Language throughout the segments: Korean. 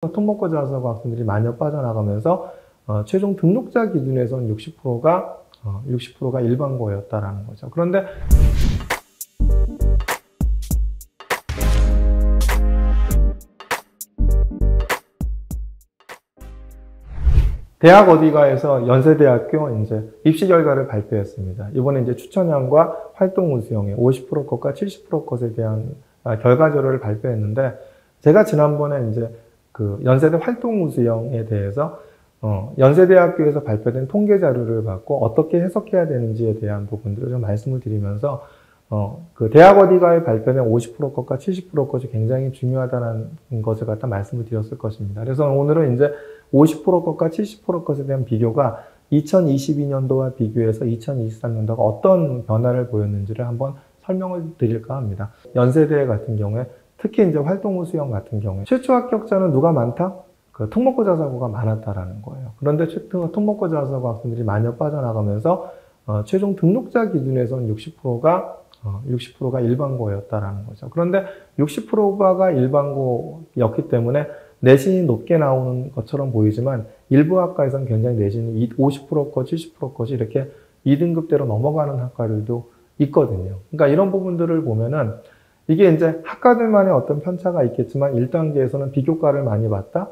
특목고 자사고 학생들이 많이 빠져나가면서 최종 등록자 기준에서는 60%가 일반고였다라는 거죠. 그런데 대학 어디가에서 연세대학교 이제 입시 결과를 발표했습니다. 이번에 이제 추천형과 활동 우수형의 50% 컷과 70% 컷에 대한 결과 자료를 발표했는데, 제가 지난번에 이제 그 연세대 활동 우수형에 대해서 연세대학교에서 발표된 통계 자료를 갖고 어떻게 해석해야 되는지에 대한 부분들을 좀 말씀을 드리면서 그 대학 어디가에 발표된 50% 컷과 70% 컷이 굉장히 중요하다는 것을 갖다 말씀을 드렸을 것입니다. 그래서 오늘은 이제 50% 컷과 70% 컷에 대한 비교가 2022년도와 비교해서 2023년도가 어떤 변화를 보였는지를 한번 설명을 드릴까 합니다. 연세대 같은 경우에 특히 이제 활동 우수형 같은 경우에 최초 합격자는 누가 많다? 그 특목고 자사고가 많았다라는 거예요. 그런데 특목고 자사고 학생들이 많이 빠져나가면서 최종 등록자 기준에서는 60%가 일반고였다라는 거죠. 그런데 60%가 일반고였기 때문에 내신이 높게 나오는 것처럼 보이지만 일부 학과에서는 굉장히 내신이 50% 컷, 70% 컷이 이렇게 2등급대로 넘어가는 학과들도 있거든요. 그러니까 이런 부분들을 보면은 이게 이제 학과들만의 어떤 편차가 있겠지만 1단계에서는 비교과를 많이 봤다.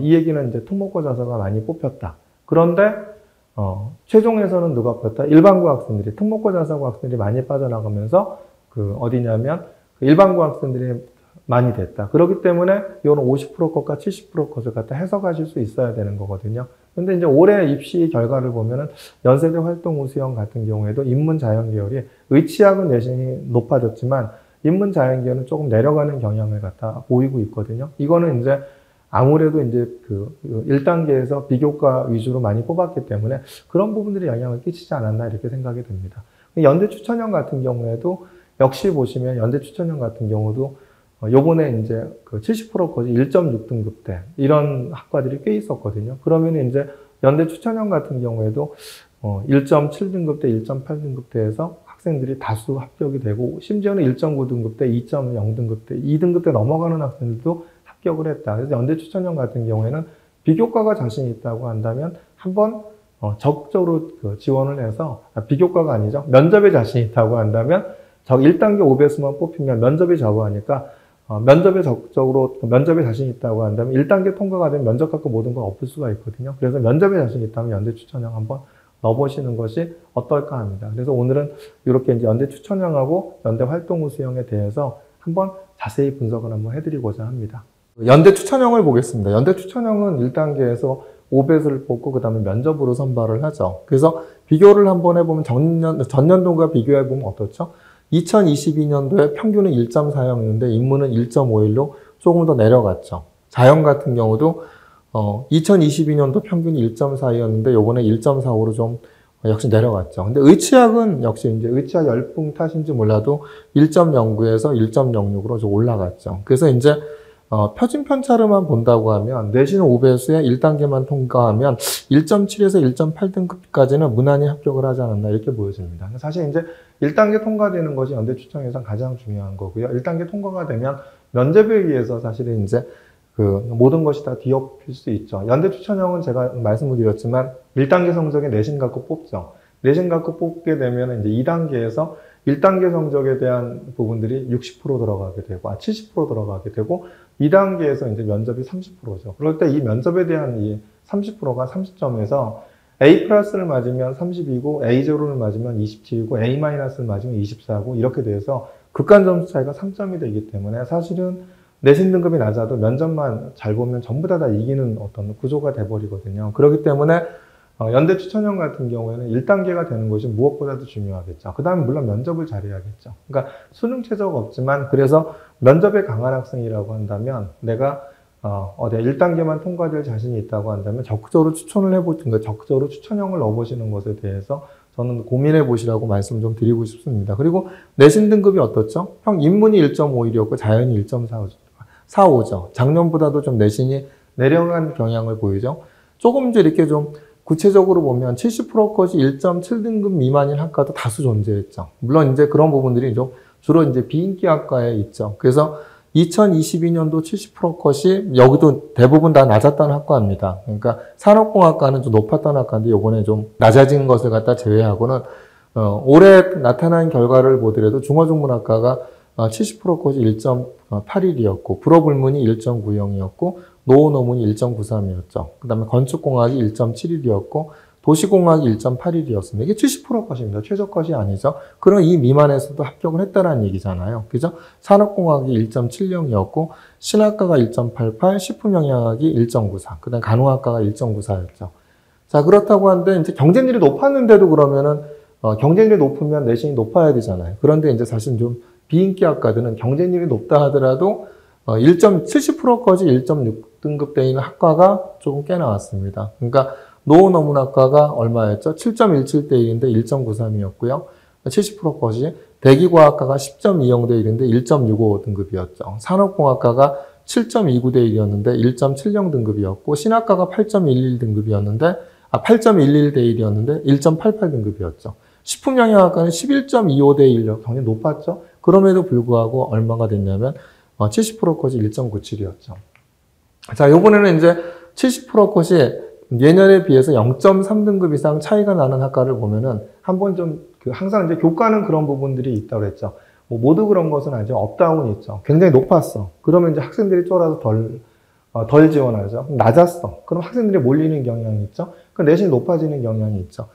이 얘기는 이제 특목고 자사가 많이 뽑혔다. 그런데 최종에서는 누가 뽑혔다? 일반고 학생들이, 특목고 자사고 학생들이 많이 빠져나가면서 어디냐면 일반고 학생들이 많이 됐다. 그렇기 때문에 이거는 50% 컷과 70% 컷을 갖다 해석하실 수 있어야 되는 거거든요. 근데 이제 올해 입시 결과를 보면은 연세대 활동 우수형 같은 경우에도 인문 자연 계열이 의치학은 내신이 높아졌지만 인문 자연 계열은 조금 내려가는 경향을 갖다 보이고 있거든요. 이거는 이제 아무래도 이제 1단계에서 비교과 위주로 많이 뽑았기 때문에 그런 부분들이 영향을 끼치지 않았나 이렇게 생각이 듭니다. 연대 추천형 같은 경우에도 역시 보시면 연대 추천형 같은 경우도 요번에 이제 70% 컷이 1.6등급대 이런 학과들이 꽤 있었거든요. 그러면 이제 연대 추천형 같은 경우에도 1.7등급대, 1.8등급대에서 학생들이 다수 합격이 되고 심지어는 1.9등급대, 2.0등급대, 2등급대 넘어가는 학생들도 합격을 했다. 그래서 연대 추천형 같은 경우에는 비교과가 자신 있다고 한다면 한번 적극적으로 지원을 해서, 비교과가 아니죠. 면접에 자신 있다고 한다면 1단계 5배수만 뽑히면 면접이 적어하니까 면접에 적극적으로 면접에 자신 있다고 한다면 1단계 통과가 되면 면접 갖고 모든 걸 엎을 수가 있거든요. 그래서 면접에 자신 있다면 연대 추천형 한번 넣어보시는 것이 어떨까 합니다. 그래서 오늘은 이렇게 이제 연대 추천형하고 연대 활동 우수형에 대해서 한번 자세히 분석을 한번 해드리고자 합니다. 연대 추천형을 보겠습니다. 연대 추천형은 1단계에서 5배수를 뽑고 그 다음에 면접으로 선발을 하죠. 그래서 비교를 한번 해보면 전년도과 비교해보면 어떻죠? 2022년도에 평균은 1.40였는데 인문은 1.51로 조금 더 내려갔죠. 자연 같은 경우도 2022년도 평균이 1.42였는데 요번에 1.45로 좀 역시 내려갔죠. 근데 의치학은 역시 이제 의치학 열풍 탓인지 몰라도 1.09에서 1.06으로 좀 올라갔죠. 그래서 이제 표준 편차로만 본다고 하면 내신 5배수에 1단계만 통과하면 1.7에서 1.8등급까지는 무난히 합격을 하지 않았나 이렇게 보여집니다. 사실 이제 1단계 통과되는 것이 연대 추천에서 가장 중요한 거고요. 1단계 통과가 되면 면접에 의해서 사실은 이제 모든 것이 다 뒤엎일 수 있죠. 연대 추천형은 제가 말씀을 드렸지만 1단계 성적에 내신 갖고 뽑죠. 내신 갖고 뽑게 되면 이제 2단계에서 1단계 성적에 대한 부분들이 60% 들어가게 되고, 70% 들어가게 되고, 2단계에서 이제 면접이 30%죠. 그럴 때 이 면접에 대한 이 30%가 30점에서 A+를 맞으면 30이고, A0를 맞으면 27이고, A-를 맞으면 24고, 이렇게 돼서 극간 점수 차이가 3점이 되기 때문에 사실은 내신 등급이 낮아도 면접만 잘 보면 전부 다 이기는 어떤 구조가 돼버리거든요. 그렇기 때문에 연대 추천형 같은 경우에는 1단계가 되는 것이 무엇보다도 중요하겠죠. 그 다음에 물론 면접을 잘해야겠죠. 그러니까 수능 최저가 없지만 그래서 면접에 강한 학생이라고 한다면 내가 1단계만 통과될 자신이 있다고 한다면 적극적으로 추천을 해보든가 적극적으로 추천형을 넣어보시는 것에 대해서 저는 고민해 보시라고 말씀 좀 드리고 싶습니다. 그리고 내신 등급이 어떻죠? 인문이 1.51이었고 자연이 1.45죠. 작년보다도 좀 내신이 내려간 경향을 보이죠. 조금 이렇게 좀 구체적으로 보면 70% 컷이 1.7등급 미만인 학과도 다수 존재했죠. 물론 이제 그런 부분들이 좀 주로 이제 비인기 학과에 있죠. 그래서 2022년도 70% 컷이 여기도 대부분 다 낮았던 학과입니다. 그러니까 산업공학과는 좀 높았던 학과인데 이번에 좀 낮아진 것을 갖다 제외하고는 올해 나타난 결과를 보더라도 중어중문학과가 70% 컷이 1.81이었고 불어불문이 1.90이었고 노후노문이 1.93이었죠. 그 다음에 건축공학이 1.71이었고 도시공학이 1.81이었습니다. 이게 70% 컷입니다. 최저 컷이 아니죠. 그럼 이 미만에서도 합격을 했다라는 얘기잖아요. 그죠? 산업공학이 1.70이었고 신학과가 1.88, 식품영양학이 1.94, 그 다음 간호학과가 1.94였죠. 자, 그렇다고 하는데 이제 경쟁률이 높았는데도 그러면은 경쟁률이 높으면 내신이 높아야 되잖아요. 그런데 이제 사실 좀 비인기 학과들은 경쟁률이 높다 하더라도 70% 컷이 1.6등급 돼 있는 학과가 조금 꽤 나왔습니다. 그러니까 노후노문학과가 얼마였죠? 7.17대 1인데 1.93이었고요. 70% 컷이 대기과학과가 10.20대 1인데 1.65등급이었죠. 산업공학과가 7.29대 1이었는데 1.70등급이었고 신학과가 8.11등급이었는데 8.11대 1이었는데 1.88등급이었죠. 식품영양학과는 11.25대 1로 굉장히 높았죠. 그럼에도 불구하고 얼마가 됐냐면 70% 컷이 1.97이었죠. 자, 요번에는 이제 70% 컷이 예년에 비해서 0.3등급 이상 차이가 나는 학과를 보면은 한번 좀 항상 이제 교과는 그런 부분들이 있다고 그랬죠. 뭐 모두 그런 것은 아니죠. 업다운이 있죠. 굉장히 높았어. 그러면 이제 학생들이 쫄아서 덜 지원하죠. 낮았어. 그럼 학생들이 몰리는 경향이 있죠. 그 내신이 높아지는 경향이 있죠.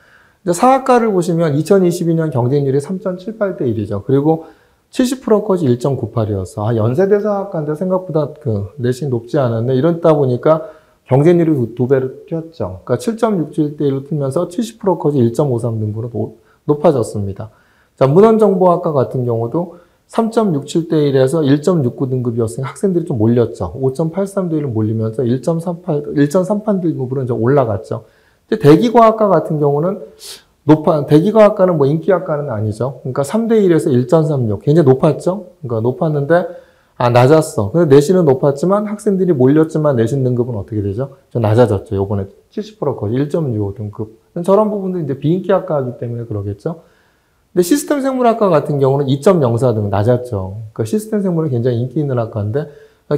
이제 사학과를 보시면 2022년 경쟁률이 3.78대 1이죠. 그리고 70% 컷이 1.98이었어. 연세대 사학과인데 생각보다 내신이 높지 않았네. 이러다 보니까 경쟁률이 두 배로 뛰었죠. 그러니까 7.67대 1로 뛰면서 70% 컷이 1.53등급으로 높아졌습니다. 자, 문헌정보학과 같은 경우도 3.67대 1에서 1.69등급이었으니까 학생들이 좀 몰렸죠. 5.83대 1로 몰리면서 1.38등급으로 이제 올라갔죠. 근데 대기과학과 같은 경우는 대기과학과는 뭐 인기학과는 아니죠. 그러니까 3대 1에서 1.36. 굉장히 높았죠. 그러니까 높았는데 낮았어. 근데 내신은 높았지만 학생들이 몰렸지만 내신 등급은 어떻게 되죠? 좀 낮아졌죠. 요번에 70% 컷 1.65등급. 저런 부분도 이제 비인기학과이기 때문에 그러겠죠. 근데 시스템 생물학과 같은 경우는 2.04등 낮았죠. 그러니까 시스템 생물은 굉장히 인기 있는 학과인데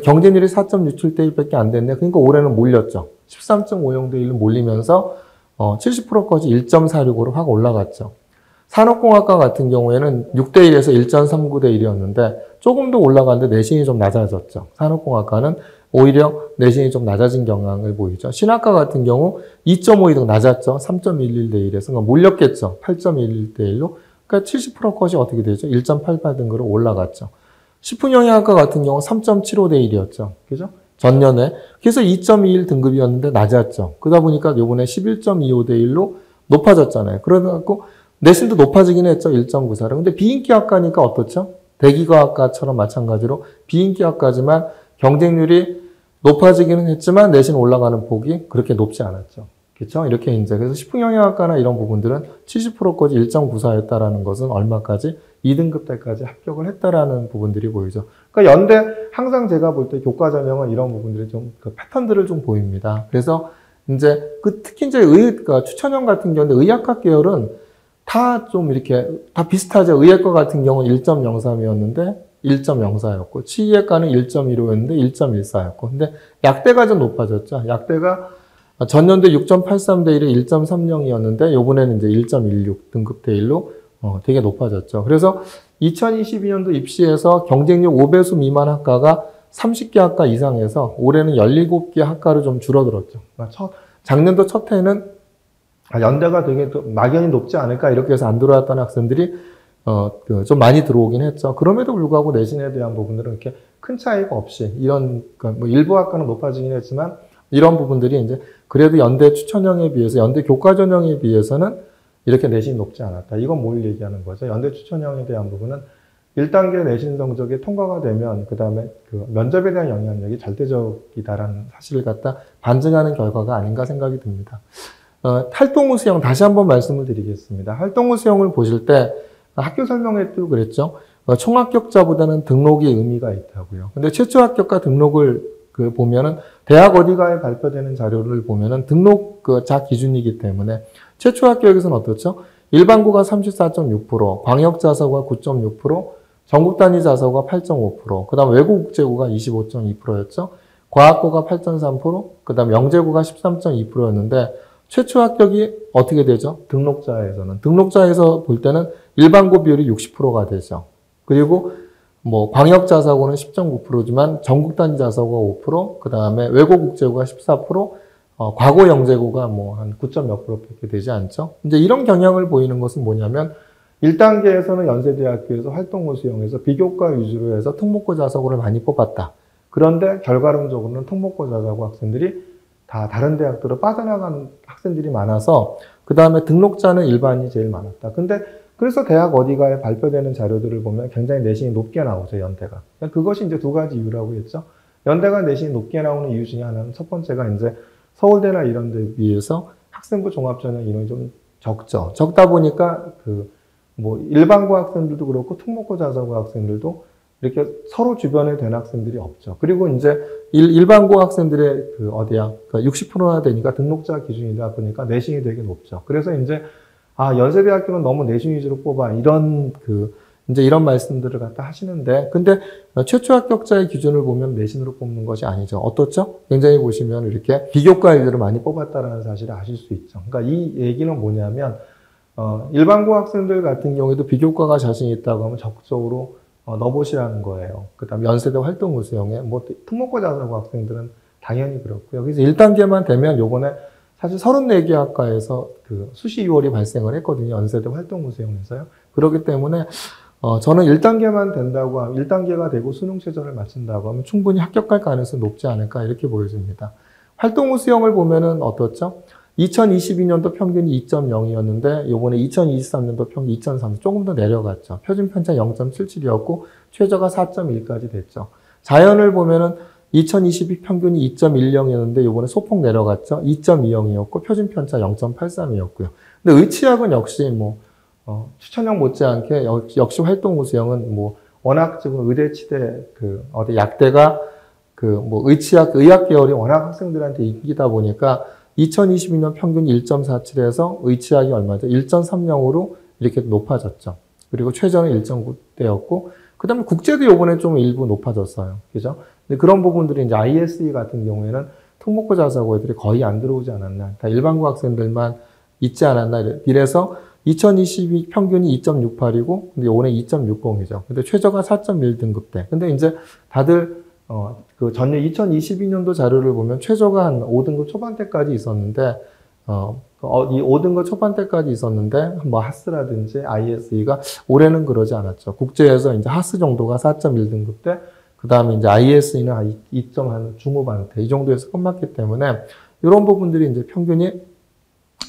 경쟁률이 4.67대 1밖에 안 됐네. 그러니까 올해는 몰렸죠. 13.50대 1로 몰리면서 70% 컷이 1.46으로 확 올라갔죠. 산업공학과 같은 경우에는 6대 1에서 1.39대 1이었는데 조금 더 올라갔는데 내신이 좀 낮아졌죠. 산업공학과는 오히려 내신이 좀 낮아진 경향을 보이죠. 신학과 같은 경우 2.52등 낮았죠. 3.11대 1에서 그러니까 몰렸겠죠. 8.11대 1로. 그러니까 70% 컷이 어떻게 되죠? 1.88등급으로 올라갔죠. 식품영양학과 같은 경우 3.75대 1이었죠. 그죠? 전년에. 그래서 2.21 등급이었는데 낮았죠. 그러다 보니까 요번에 11.25대 1로 높아졌잖아요. 그래갖고 내신도 높아지긴 했죠. 1.94로. 근데 비인기학과니까 어떻죠? 대기과학과처럼 마찬가지로 비인기학과지만 경쟁률이 높아지기는 했지만 내신 올라가는 폭이 그렇게 높지 않았죠. 그렇죠? 이렇게 이제 그래서 식품영양학과나 이런 부분들은 70%까지 1.94였다라는 것은 얼마까지 2등급 때까지 합격을 했다라는 부분들이 보이죠. 그러니까 연대 항상 제가 볼 때 교과 전형은 이런 부분들이 좀 패턴들을 좀 보입니다. 그래서 이제 특히 이제 그러니까 추천형 같은 경우는 의학학 계열은 다 좀 이렇게 다 비슷하죠. 의학과 같은 경우는 1.03이었는데 1.04였고 치의학과는 1.15였는데 1.14였고 근데 약대가 좀 높아졌죠. 약대가 전년도 6.83대 1에 1.30이었는데 요번에는 이제 1.16 등급대 1로 되게 높아졌죠. 그래서 2022년도 입시에서 경쟁률 5배수 미만 학과가 30개 학과 이상에서 올해는 17개 학과로 좀 줄어들었죠. 작년도 첫 해는 연대가 되게 막연히 높지 않을까 이렇게 해서 안 들어왔던 학생들이 좀 많이 들어오긴 했죠. 그럼에도 불구하고 내신에 대한 부분들은 이렇게 큰 차이가 없이 이런 뭐 일부 학과는 높아지긴 했지만 이런 부분들이 이제 그래도 연대 추천형에 비해서 연대 교과 전형에 비해서는 이렇게 내신이 높지 않았다. 이건 뭘 얘기하는 거죠? 연대 추천형에 대한 부분은 1단계 내신 성적이 통과가 되면 그 다음에 면접에 대한 영향력이 절대적이다라는 사실을 갖다 반증하는 결과가 아닌가 생각이 듭니다. 활동후 수형 다시 한번 말씀을 드리겠습니다. 활동후 수형을 보실 때 학교 설명회 때도 그랬죠. 총합격자보다는 등록이 의미가 있다고요. 근데 최초 합격과 등록을 보면은 대학 어디가에 발표되는 자료를 보면은 등록 자 기준이기 때문에 최초 합격에서는 어떻죠? 일반고가 34.6%, 광역자사고가 9.6%, 전국 단위 자사고가 8.5%, 그 다음 외고 국제고가 25.2%였죠. 과학고가 8.3%, 그 다음 영재고가 13.2%였는데 최초 합격이 어떻게 되죠? 등록자에서는. 등록자에서 볼 때는 일반고 비율이 60%가 되죠. 그리고 뭐 광역자사고는 10.9%지만 전국 단위 자사고가 5%, 그 다음에 외고 국제고가 14%, 과고 영재고가 뭐 한 9점 몇 %밖에 되지 않죠. 이제 이런 경향을 보이는 것은 뭐냐면 1단계에서는 연세대학교에서 활동고 수용해서 비교과 위주로 해서 특목고 자사고를 많이 뽑았다. 그런데 결과론적으로는 특목고 자사고 학생들이 다 다른 대학들로 빠져나간 학생들이 많아서 그 다음에 등록자는 일반이 제일 많았다. 근데 그래서 대학 어디가에 발표되는 자료들을 보면 굉장히 내신이 높게 나오죠, 연대가. 그것이 이제 두 가지 이유라고 했죠. 연대가 내신이 높게 나오는 이유 중에 하나는 첫 번째가 이제 서울대나 이런 데 비해서 학생부 종합전형 인원이 좀 적죠. 적다 보니까 뭐 일반고 학생들도 그렇고 특목고 자사고 학생들도 이렇게 서로 주변에 된 학생들이 없죠. 그리고 이제 일반고 학생들의 어디야, 60%나 되니까 등록자 기준이다 보니까 내신이 되게 높죠. 그래서 이제 연세대학교는 너무 내신 위주로 뽑아 이제 이런 말씀들을 갖다 하시는데, 근데 최초 합격자의 기준을 보면 내신으로 뽑는 것이 아니죠. 어떻죠? 굉장히 보시면 이렇게 비교과 위주로 많이 뽑았다라는 사실을 아실 수 있죠. 그러니까 이 얘기는 뭐냐면 일반고 학생들 같은 경우에도 비교과가 자신 있다고 하면 적극적으로 넣어보시라는 거예요. 그 다음 연세대 활동 우수형에 뭐 특목고 자사고 학생들은 당연히 그렇고요. 그래서 1단계만 되면 요번에 사실 34개 학과에서 수시 2월이 발생을 했거든요. 연세대 활동 우수형에서요. 그렇기 때문에 저는 1단계만 된다고 하면 1단계가 되고 수능 최저를 맞춘다고 하면 충분히 합격할 가능성이 높지 않을까 이렇게 보여집니다. 활동 우수형을 보면은 어떻죠? 2022년도 평균이 2.0이었는데 요번에 2023년도 평균 2.3, 조금 더 내려갔죠. 표준 편차 0.77이었고 최저가 4.1까지 됐죠. 자연을 보면은 2022 평균이 2.10이었는데 요번에 소폭 내려갔죠. 2.20이었고 표준 편차 0.83이었고요. 근데 의치학은 역시 뭐 추천형 못지않게 역시 활동 우수형은 뭐 워낙 지금 의대 치대 어디 약대가 뭐 의치학 의학 계열이 워낙 학생들한테 인기다 보니까 2022년 평균 1.47에서 의치학이 얼마죠? 1.30으로 이렇게 높아졌죠. 그리고 최저는 1.9대였고, 그 다음에 국제도 요번에 좀 일부 높아졌어요. 그죠? 근데 그런 부분들이 이제 ISE 같은 경우에는 특목고 자사고 애들이 거의 안 들어오지 않았나. 다 일반고 학생들만 있지 않았나. 이래서 2022 평균이 2.68이고, 근데 요번에 2.60이죠. 근데 최저가 4.1등급대. 근데 이제 다들 전년 2022년도 자료를 보면 최저가 한 5등급 초반대까지 있었는데, 이 5등급 초반대까지 있었는데, 뭐 하스라든지 ISE가 올해는 그러지 않았죠. 국제에서 이제 하스 정도가 4.1등급대, 그 다음에 이제 ISE는 2한 중후반대, 이 정도에서 끝났기 때문에, 이런 부분들이 이제 평균이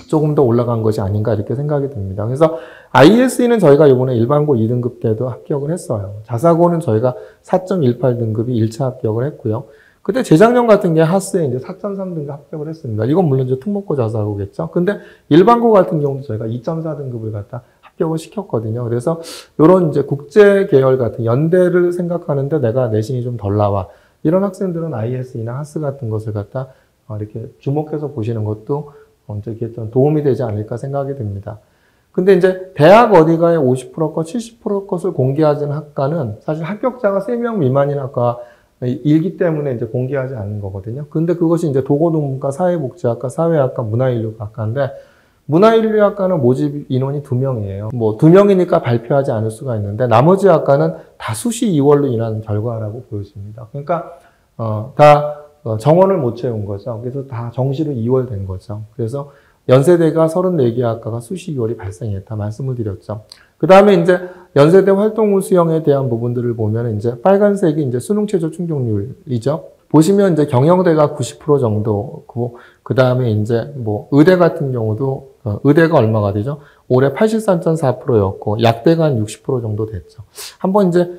조금 더 올라간 것이 아닌가 이렇게 생각이 듭니다. 그래서 ISE는 저희가 이번에 일반고 2등급 때도 합격을 했어요. 자사고는 저희가 4.18등급이 1차 합격을 했고요. 그때 재작년 같은 게 하스에 이제 4.3등급 합격을 했습니다. 이건 물론 이제 특목고 자사고겠죠. 근데 일반고 같은 경우도 저희가 2.4등급을 갖다 합격을 시켰거든요. 그래서 이런 이제 국제 계열 같은 연대를 생각하는데 내가 내신이 좀 덜 나와. 이런 학생들은 ISE나 하스 같은 것을 갖다 이렇게 주목해서 보시는 것도 이게 좀 도움이 되지 않을까 생각이 듭니다. 근데 이제 대학 어디가에 50%컷, 70%컷을 공개하는 학과는 사실 합격자가 3명 미만인 학과이기 때문에 이제 공개하지 않는 거거든요. 근데 그것이 이제 도고동문과, 사회복지학과, 사회학과, 문화인류학과인데 문화인류학과는 모집 인원이 2명이에요. 뭐 2명이니까 발표하지 않을 수가 있는데 나머지 학과는 다 수시 2월로 인한 결과라고 보여집니다. 그러니까 다 정원을 못 채운 거죠. 그래서 다 정시로 2월 된 거죠. 그래서 연세대가 34개 학과가 수시 2월이 발생했다 말씀을 드렸죠. 그 다음에 이제 연세대 활동 수형에 대한 부분들을 보면 이제 빨간색이 이제 수능 최저 충족률이죠. 보시면 이제 경영대가 90% 정도고, 그 다음에 이제 뭐 의대 같은 경우도 의대가 얼마가 되죠? 올해 83.4%였고, 약대가 한 60% 정도 됐죠. 한번 이제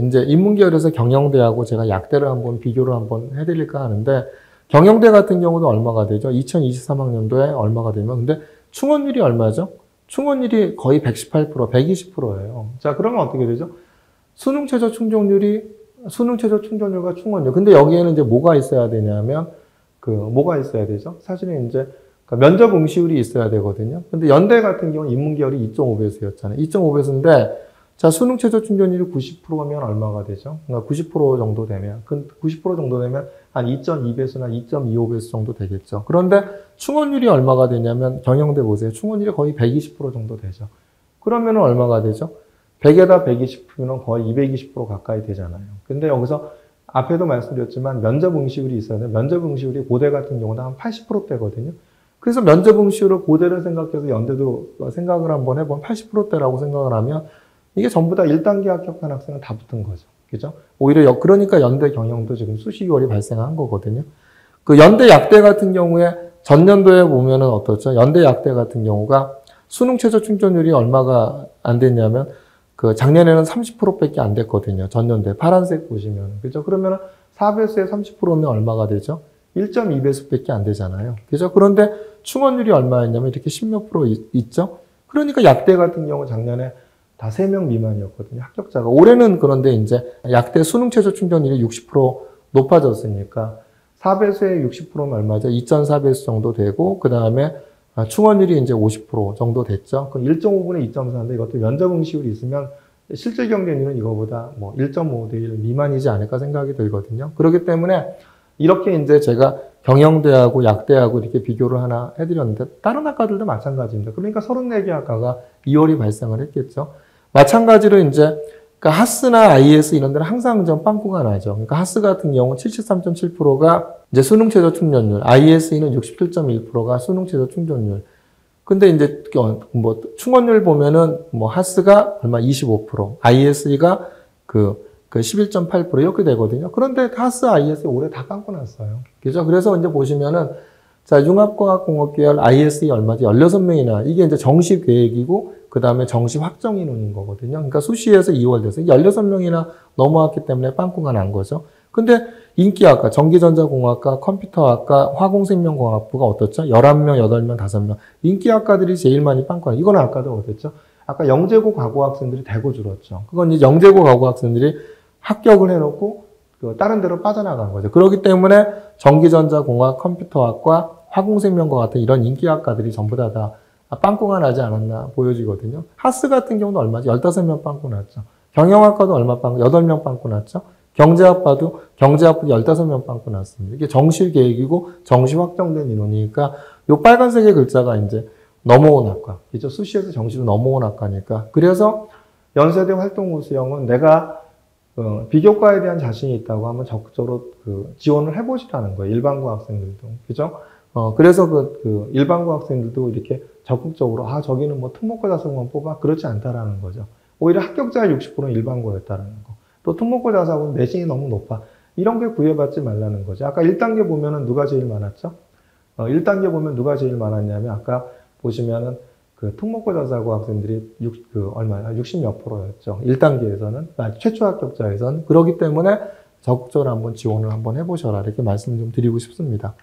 이제 인문계열에서 경영대하고 제가 약대를 한번 비교를 한번 해드릴까 하는데, 경영대 같은 경우도 얼마가 되죠? 2023학년도에 얼마가 되면, 근데 충원율이 얼마죠? 충원율이 거의 118%, 120%예요. 자, 그러면 어떻게 되죠? 수능 최저 충족률과 충원율. 근데 여기에는 이제 뭐가 있어야 되냐면, 뭐가 있어야 되죠? 사실은 이제, 면접 응시율이 있어야 되거든요. 근데 연대 같은 경우는 인문계열이 2.5배수였잖아요. 2.5배수인데, 자, 수능 최저 충전율이 90%면 얼마가 되죠? 그러니까 90% 정도 되면, 90% 정도 되면 한 2.2배수나 2.25배수 정도 되겠죠. 그런데 충원율이 얼마가 되냐면, 경영대 보세요. 충원율이 거의 120% 정도 되죠. 그러면 얼마가 되죠? 100에다 120%면 거의 220% 가까이 되잖아요. 근데 여기서 앞에도 말씀드렸지만 면접 응시율이 있어야 돼요. 면접 응시율이 고대 같은 경우는 한 80%대거든요. 그래서 면접 응시율을 고대를 생각해서 연대도 생각을 한번 해보면 80%대라고 생각을 하면 이게 전부 다 1단계 합격한 학생은 다 붙은 거죠. 그죠? 오히려 그러니까 연대 경영도 지금 수시결이 발생한 거거든요. 그 연대 약대 같은 경우에 전년도에 보면은 어떻죠? 연대 약대 같은 경우가 수능 최저 충전율이 얼마가 안 됐냐면 그 작년에는 30%밖에 안 됐거든요. 전년도에 파란색 보시면. 그죠? 그러면 4배수에 30%면 얼마가 되죠? 1.2배수밖에 안 되잖아요. 그죠? 그런데 충원율이 얼마였냐면 이렇게 10몇 프로 있죠? 그러니까 약대 같은 경우 작년에 다 3명 미만이었거든요. 합격자가. 올해는 그런데 이제 약대 수능 최저 충전율이 60% 높아졌으니까 4배수에 60%면 얼마죠? 2.4배수 정도 되고 그 다음에 충원율이 이제 50% 정도 됐죠. 그럼 1.5분의 2.4인데 이것도 면접 응시율이 있으면 실질 경쟁률은 이거보다 뭐 1.5대 1 미만이지 않을까 생각이 들거든요. 그렇기 때문에 이렇게 이제 제가 경영대하고 약대하고 이렇게 비교를 하나 해드렸는데 다른 학과들도 마찬가지입니다. 그러니까 34개 학과가 2월이 발생을 했겠죠. 마찬가지로 이제 그러니까 하스나 IS 이런 데는 항상 좀 빵꾸가 나죠. 그러니까 하스 같은 경우 73.7%가 이제 수능 최저 충전율, ISE는 67.1%가 수능 최저 충전율. 근데 이제 뭐 충원율 보면은 뭐 하스가 얼마 25%, ISE가 그 11.8% 이렇게 되거든요. 그런데 하스, ISE 올해 다 빵꾸 났어요. 그죠? 그래서 이제 보시면은 자, 융합과학공업 계열 ISE 얼마지? 16명이나 이게 이제 정시 계획이고 그 다음에 정시 확정 인원인 거거든요. 그러니까 수시에서 2월 돼서 16명이나 넘어왔기 때문에 빵꾸가 난 거죠. 근데 인기학과, 전기전자공학과, 컴퓨터학과, 화공생명공학부가 어떻죠? 11명, 8명, 5명. 인기학과들이 제일 많이 빵꾸가. 이거는 아까도 어땠죠? 아까 영재고 가고 학생들이 대거 줄었죠. 그건 이제 영재고 가고 학생들이 합격을 해놓고 다른 데로 빠져나간 거죠. 그렇기 때문에 전기전자공학, 컴퓨터학과, 화공생명과 같은 이런 인기학과들이 전부 다 빵꾸가 나지 않았나 보여지거든요. 하스 같은 경우는 얼마지? 15명 빵꾸 났죠. 경영학과도 얼마 빵꾸? 8명 빵꾸 났죠. 경제학과도 15명 빵꾸 났습니다. 이게 정시 계획이고 정시 확정된 인원이니까 요 빨간색의 글자가 이제 넘어온 학과. 그죠? 수시에서 정시로 넘어온 학과니까. 그래서 연세대 활동우수형은 내가 비교과에 대한 자신이 있다고 하면 적극적으로 지원을 해보시라는 거예요. 일반고 학생들도. 그죠? 그래서 일반고 학생들도 이렇게 적극적으로, 저기는 뭐 특목고 자사고만 뽑아? 그렇지 않다라는 거죠. 오히려 합격자의 60%는 일반고였다라는 거. 또 특목고 자사고는 내신이 너무 높아. 이런 게 구애받지 말라는 거죠. 아까 1단계 보면은 누가 제일 많았죠? 1단계 보면 누가 제일 많았냐면, 아까 보시면은 특목고 자사고 학생들이 60몇 %였죠. 1단계에서는, 최초 합격자에서는. 그렇기 때문에 적극적으로 한번 지원을 한번 해보셔라. 이렇게 말씀 좀 드리고 싶습니다.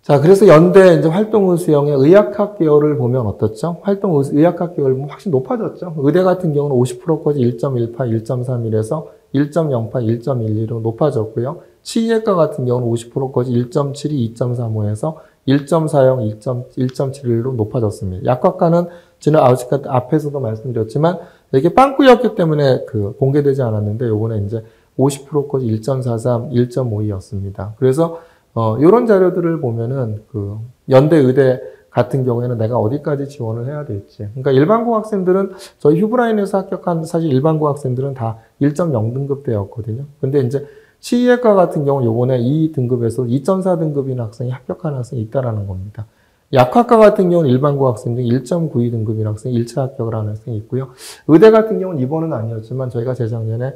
자, 그래서 연대 이제 활동우수형의 의학학 계열을 보면 어떻죠? 의학학 계열 보면 확실히 높아졌죠. 의대 같은 경우는 50%까지 1.18, 1.31에서 1.08, 1.12로 높아졌고요. 치의학과 같은 경우는 50%까지 1.72, 2.35에서 1.40, 1.71로 높아졌습니다. 약학과는 지난 앞에서도 말씀드렸지만 이게 빵꾸였기 때문에 공개되지 않았는데 요번에 이제 50%까지 1.43, 1.52였습니다. 그래서 이런 자료들을 보면은 연대 의대 같은 경우에는 내가 어디까지 지원을 해야 될지. 그러니까 일반고 학생들은 저희 휴브라인에서 합격한 사실 일반고 학생들은 다 1.0등급대였거든요. 근데 이제 치의학과 같은 경우 요번에 이 등급에서 2.4등급인 학생이 합격한 학생이 있다라는 겁니다. 약학과 같은 경우는 일반고 학생 중 1.92등급인 학생이 1차 합격을 하는 학생이 있고요. 의대 같은 경우는 이번은 아니었지만 저희가 재작년에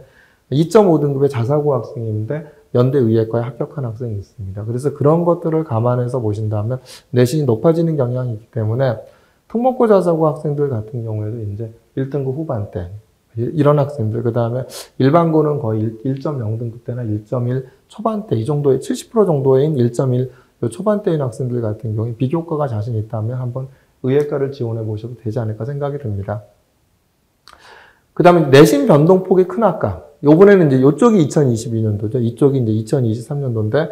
2.5등급의 자사고 학생인데 연대 의예과에 합격한 학생이 있습니다. 그래서 그런 것들을 감안해서 보신다면 내신이 높아지는 경향이 있기 때문에 특목고 자사고 학생들 같은 경우에도 이제 1등급 후반대 이런 학생들, 그 다음에 일반고는 거의 1.0등급대나 1.1 초반대 이 정도의 70% 정도인 1.1 초반대인 학생들 같은 경우에 비교과가 자신 있다면 한번 의예과를 지원해 보셔도 되지 않을까 생각이 듭니다. 그 다음에 내신 변동폭이 큰 학과. 요번에는 이제 이쪽이 2022년도죠. 이쪽이 이제 2023년도인데,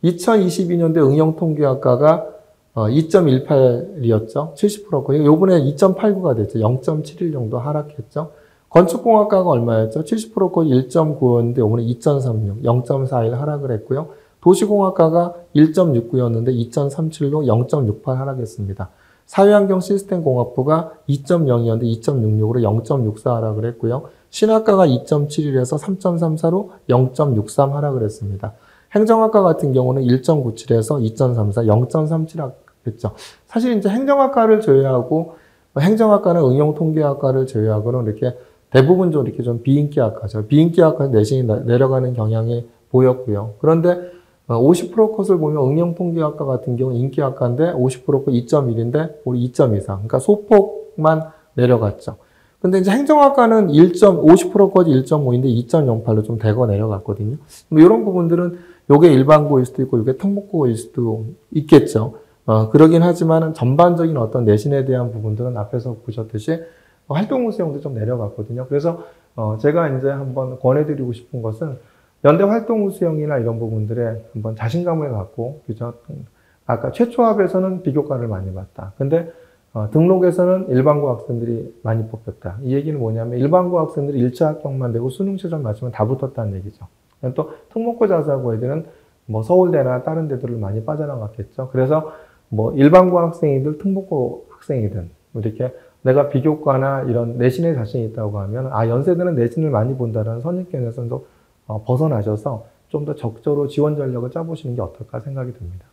2022년도에 응용통계학과가 2.18이었죠. 70%고. 요번에 2.89가 됐죠. 0.71 정도 하락했죠. 건축공학과가 얼마였죠? 70% 컷 1.95였는데 이번에 2.36, 0.41 하락을 했고요. 도시공학과가 1.69였는데 2.37로 0.68 하락했습니다. 사회환경 시스템공학부가 2.0이었는데 2.66으로 0.64 하락을 했고요. 신학과가 2.71에서 3.34로 0.63 하락을 했습니다. 행정학과 같은 경우는 1.97에서 2.34, 0.37 하락했죠. 사실 이제 행정학과를 제외하고 행정학과는 응용통계학과를 제외하고는 이렇게 대부분적으로 이렇게 좀 비인기학과죠. 비인기학과는 내신이 내려가는 경향이 보였고요. 그런데 50% 컷을 보면 응용통계학과 같은 경우 인기학과인데 50% 컷 2.1인데 우리 2.24. 그러니까 소폭만 내려갔죠. 근데 이제 행정학과는 50% 컷이 1.5인데 2.08로 좀 대거 내려갔거든요. 뭐 이런 부분들은 요게 일반고일 수도 있고 요게 특목고일 수도 있겠죠. 그러긴 하지만 전반적인 어떤 내신에 대한 부분들은 앞에서 보셨듯이 활동 수용도 좀 내려갔거든요. 그래서 제가 이제 한번 권해드리고 싶은 것은 연대 활동 수용이나 이런 부분들에 한번 자신감을 갖고, 그죠? 아까 최초합에서는 비교과를 많이 봤다. 근데 등록에서는 일반고 학생들이 많이 뽑혔다. 이 얘기는 뭐냐면 일반고 학생들이 1차 합격만 되고 수능 시험 마치면 다 붙었다는 얘기죠. 또 특목고 자사고 애들은 뭐 서울대나 다른 데들을 많이 빠져나갔겠죠. 그래서 뭐 일반고 학생이든 특목고 학생이든 이렇게 내가 비교과나 이런 내신에 자신이 있다고 하면 연세대는 내신을 많이 본다는 선입견에서도 벗어나셔서 좀 더 적절히 지원 전략을 짜보시는 게 어떨까 생각이 듭니다.